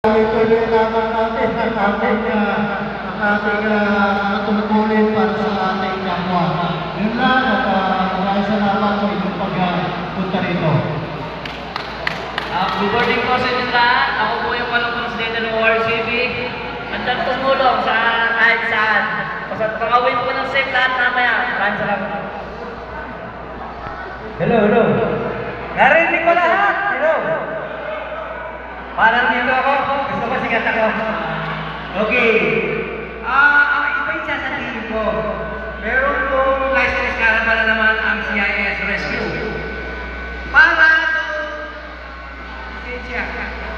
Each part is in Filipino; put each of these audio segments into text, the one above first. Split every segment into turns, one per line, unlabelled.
Tuloy naman natin ang ating tungkulin para sa ating kapwa. Yun lang at maraming salamat sa inyong pagpunta rito.
Good morning po sa inyo lahat. Ako po yung walang presidente ng ORCB. Andang tumulong sa kahit saan. Pag-awin po ng safe lahat mamaya. Maraming salamat.
Hello. Narinig ko lahat. Hello. Parang dito ako. Gusto ko sigat ako. Okay. Ang iba yung sasabihin ko. Meron pong license caravan na naman ang CIS Rescue. Para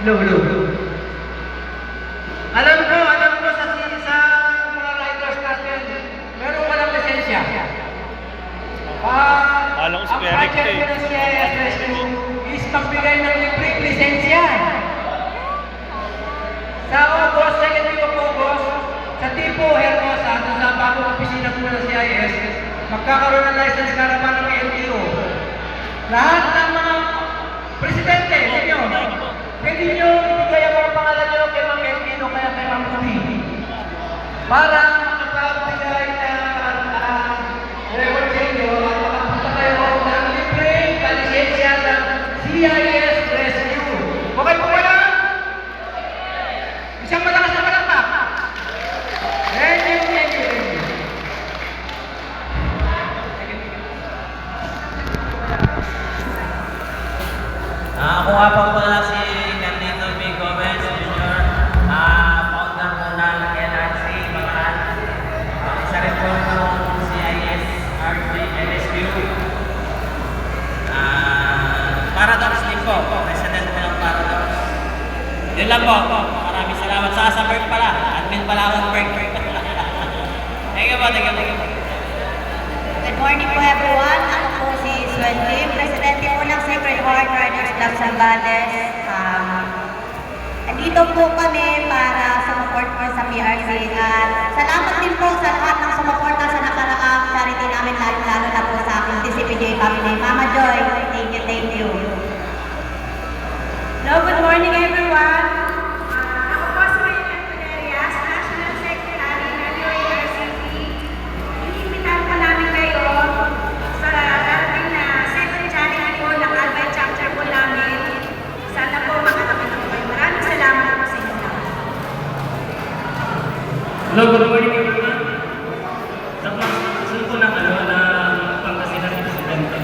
Hello. Alam ko sa mga riders natin, meron walang lisensya.
Alam ko si
Ang
Eric
project ko ng CIS Rescue is magbigay ng libreng lisensya. Sa August, 2nd week of August, sa Tipo Hermosa, sa bagong opisina po ng CIS, magkakaroon ng license caravan ng LTO. Lahat ng mga presidente ninyo, pwede nyo ibigay ang mga pangalan nyo kay Ma'am Elvino kaya kay Ma'am Ruby para makapagbigay ng reward sa inyo at makapunta kayo ng libreng kalisensya ng CIS Rescue. Okay po ba yan? Isang malakas na palakpak. Thank you.
Ako nga po pala si Carlito B. Gomez Jr. Founder po ng NRC Bataan. Isa rin po ng CIS RC MSQ. Paradox din po. President po ng Paradox. Yun lang po. Maraming salamat. Sa Berg pala. Admin pala akong Berg. Thank you po.
Good morning po everyone. Ako po si Swen Lim, Presidente po ng Sacred Heart Riders Club Zambales. Andito po kami para support po sa PRC at salamat din po sa lahat ng sumuporta sa nakaraang charity namin, lalo na po sa aking DCPJ family. Mama Joy, thank you. Hello, good morning everyone. Ako po si Maylene Antonerias, National Secretary ng UARCP. Inimbitahan po namin kayo sa darating na second charity po ng Albay Chapter po namin. Sana po makatakan po kayo. Maraming salamat po sa inyo.
Hello, good morning everyone. Sa pagkasunod po ng Pangasinan Presidente.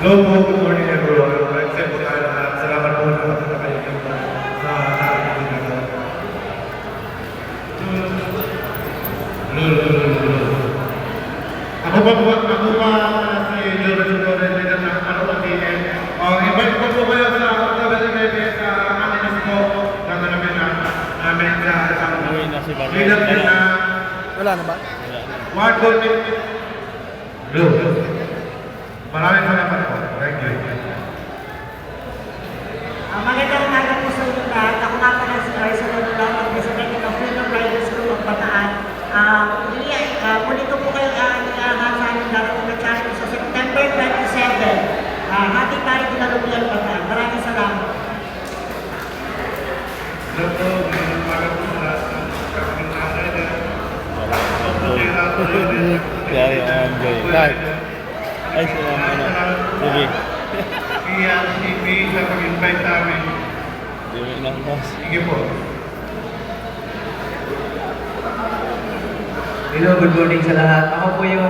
Hello po, good morning everyone. Except po tayo lahat. Salamat po na matuto kayo sa ating ginagawa. Ako ba si Gilbert Torres na ano ba din? Invite ko po kayo sa October sa amin po ng namin sa
Uwi na si Barry.
leader na
Wala na ba?
Ward Goldman. Hello. Maraming salamat po. Thank you.
Magandang umaga po sa inyo lahat. Ako nga pala si Carson Lodolong, ang Presidente ng Freedom Riders Group of Bataan. Muli ko po kayo inaasahan sa aming darating na charity sa September 27. Happy tayo Dinalubian Bataan. Maraming salamat.
Hello po. Magandang umaga po sa lahat ng kapatid na rider.
Kaya enjoy. Live. Ay, sila Sige.
PRCP sa pag-invite namin.
Sige lang, boss.
Sige po.
Hello, good morning sa lahat. Ako po yung